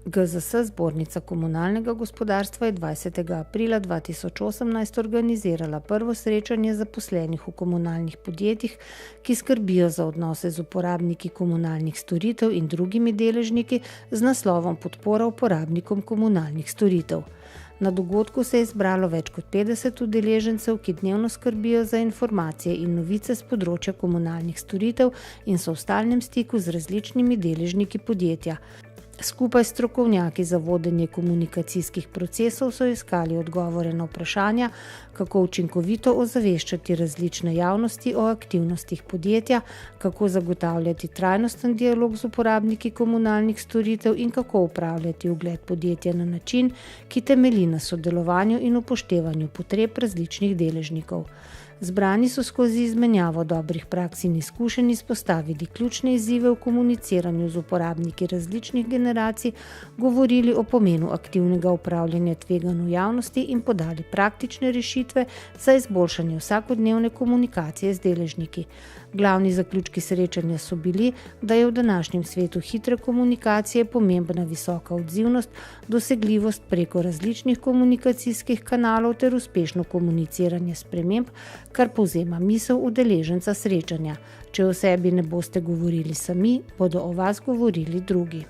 GZS Zbornica komunalnega gospodarstva je 20. aprila 2018 organizirala prvo srečanje zaposlenih v komunalnih podjetjih, ki skrbijo za odnose z uporabniki komunalnih storitev in drugimi deležniki z naslovom Podpora uporabnikom komunalnih storitev. Na dogodku se je zbralo več kot 50 udeležencev, ki dnevno skrbijo za informacije in novice z področja komunalnih storitev in so v stalnem stiku z različnimi deležniki podjetja. Skupaj s strokovnjaki za vodenje komunikacijskih procesov so iskali odgovore na vprašanja, kako učinkovito ozaveščati različne javnosti o aktivnostih podjetja, kako zagotavljati trajnosten dialog z uporabniki komunalnih storitev in kako upravljati ugled podjetja na način, ki temelji na sodelovanju in upoštevanju potreb različnih deležnikov. Zbrani so skozi izmenjavo dobrih praks in izkušenj izpostavili ključne izzive v komuniciranju z uporabniki različnih generacij, govorili o pomenu aktivnega upravljanja tveganj v javnosti in podali praktične rešitve za izboljšanje vsakodnevne komunikacije z deležniki. Glavni zaključki srečanja so bili, da je v današnjem svetu hitre komunikacije pomembna visoka odzivnost, dosegljivost preko različnih komunikacijskih kanalov ter uspešno komuniciranje sprememb, kar povzema misel udeleženca srečanja. Če o sebi ne boste govorili sami, bodo o vas govorili drugi.